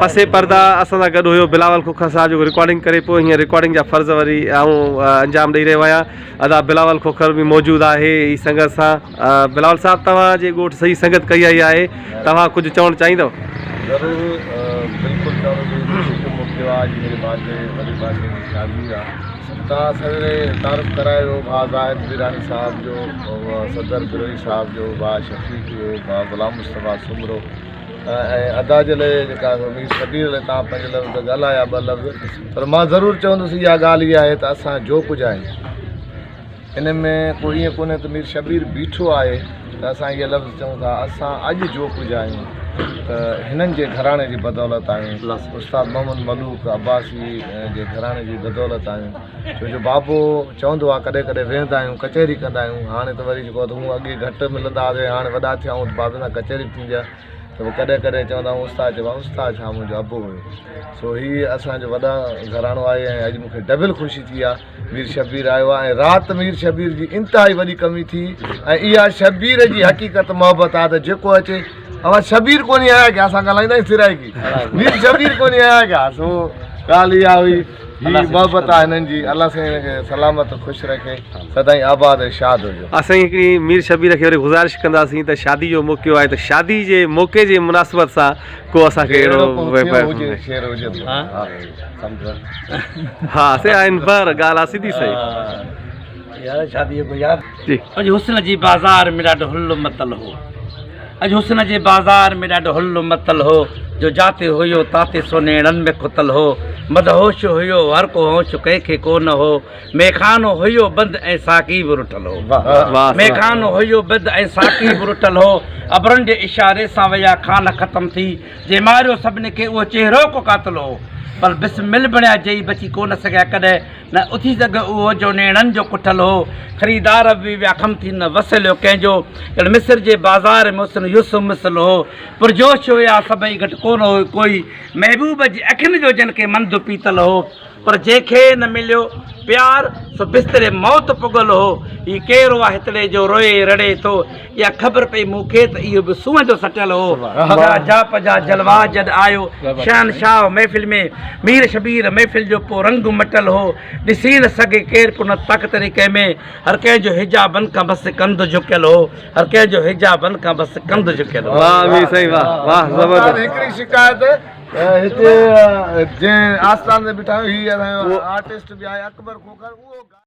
पसे पर्दा असां सां गॾु हुयो बिलावल खोखर साहब जो रिकॉर्डिंग करे पोइ हीअं रिकॉर्डिंग जा फ़र्ज़ वरी अंजाम ॾेई रहियो आहियां। अदा बिलावल खोखर बि मौजूदु आहे ही संगत सां। बिलावल साहब तव्हांजे ॻोठु सही संगत कई आई आहे, तव्हां कुझु चवणु चाहींदव? ज़रूरु, बिल्कुलु चवणु मुख्य आहे अॼु मेरे बाटे वॾी बाटे जी शादी आहे। तव्हां सवेरे तारीफ़ करायो भाउ ज़ाहिद बिरानी साहब जो, सदर बिरोही साहब जो, भाउ शफ़ीक जो, भाउ गुलाम मुस्तफ़ा सुमरो ऐं अदा जे लाइ जेका मीर शबीर लाइ तव्हां पंहिंजे लफ़्ज़ ॻाल्हाया ॿ लफ़्ज़, पर मां ज़रूरु चवंदुसि इहा ॻाल्हि इहा आहे त असां जो कुझु आहियूं इन में कोई ईअं कोन्हे त मीर शबीर बीठो आहे त असां इहे लफ़्ज़ चऊं था। असां अॼु जो कुझु आहियूं त हिननि जे घराणे जी बदौलत आहियूं, उस्ताद मोहम्मद मलूक अब्बासी जे घराणे जी बदौलत आहियूं। छो जो बाबो चवंदो आहे कॾहिं कॾहिं वेहंदा आहियूं कचहरी कंदा आहियूं। हाणे त वरी जेको हूअं अॻे घटि मिलंदा हुआसीं, हाणे वॾा थिया ऐं बाबे सां कचहरी थींदी आहे त पोइ कॾहिं कॾहिं चवंदा आहियूं उस्ताद, चइबो आहे उस्ताद छा मुंहिंजो अबो हुयो। सो हीअ असांजो वॾा घराणो आहे ऐं अॼु मूंखे डबल ख़ुशी थी आहे मीर शबीर आयो आहे। ऐं राति मीर शबीर जी इंतिहाई वॾी कमी थी ऐं इहा शबीर जी हक़ीक़त मोहबत आहे त जेको अचे अवां शबीर कोन आया क्या असां ॻाल्हाईंदा आहियूं सिराइकी मीर शबीर कोन आया क्या। सो ॻाल्हि इहा हुई, हीअ मोहबत आहे हिननि जी। अलाह साईं हिनखे सलामत ख़ुशि रखे, सदाईं आबाद ऐं शाद हुजे। असां हिकिड़ी मीर शबीर खे वरी गुज़ारिश कंदासीं त शादी जो मौक़ो आहे त शादी जे मौक़े जे मुनासिबत सां को असांखे अहिड़ो शेर हुजे हा से आहिनि पर ॻाल्हि आहे सिधी सही यार शादी को यार जी। अॼु हुस्न जी बाज़ार में ॾाढो हुल्लो मतल हो, अॼु हुस्न जे बाज़ार में ॾाढो हुल्लो मतल हो, जो जाते हुयो ताते सोनेड़नि में खुतल हो। मदहोश हुयो हर को होश कंहिंखे कोन हो, मेखानो हुयो बंदि ऐं साकी बि रुठल हो। मेखानो हुयो बंदि ऐं साकी बि रुठल हो। अबरनि जे इशारे सां विया खान ख़तम थी, जे मारियो सभिनी खे उहो चहिरो को कातिल हो। पर बिस्मिल बणिया जई बची कोन सघिया कॾहिं, न उथी सघे उहो जो नेणनि जो कुठल हो। ख़रीदार बि विया खम थी न वसिलियो कंहिंजो, मिस्र जे बाज़ार में हुस्न यूसुफ मिसल हो। पुरजोश हुया सभई घटि कोन हो कोई, महबूब जी अखियुनि जो जिन खे मंद पीतल हो। पर जंहिंखे न मिलियो प्यार सो बिस्तरे मौत पुगल हो। हीउ केरु आहे हितड़े जो रोए रड़े थो, इहा ख़बर पई मूंखे त इहो बि सूंहं जो सटियल हो। जाप जा जलवा जॾ आयो शहनशाह महफ़िल में, मीर शबीर महफ़िल जो पोइ रंग मटल हो। ॾिसी न सघे केरु पुन तक तरीक़े में, हर कंहिंजो हिजाबनि खां बसि कंधु झुकियल हो, हर कंहिंजो हिजाबनि खां बसि कंधु झुकियल हो। हिकिड़ी शिकायत हिते जंहिं आस्थान ते बीठा आहियूं हीअ असांजो आर्टिस्ट बि आहे अकबर खोखर, उहो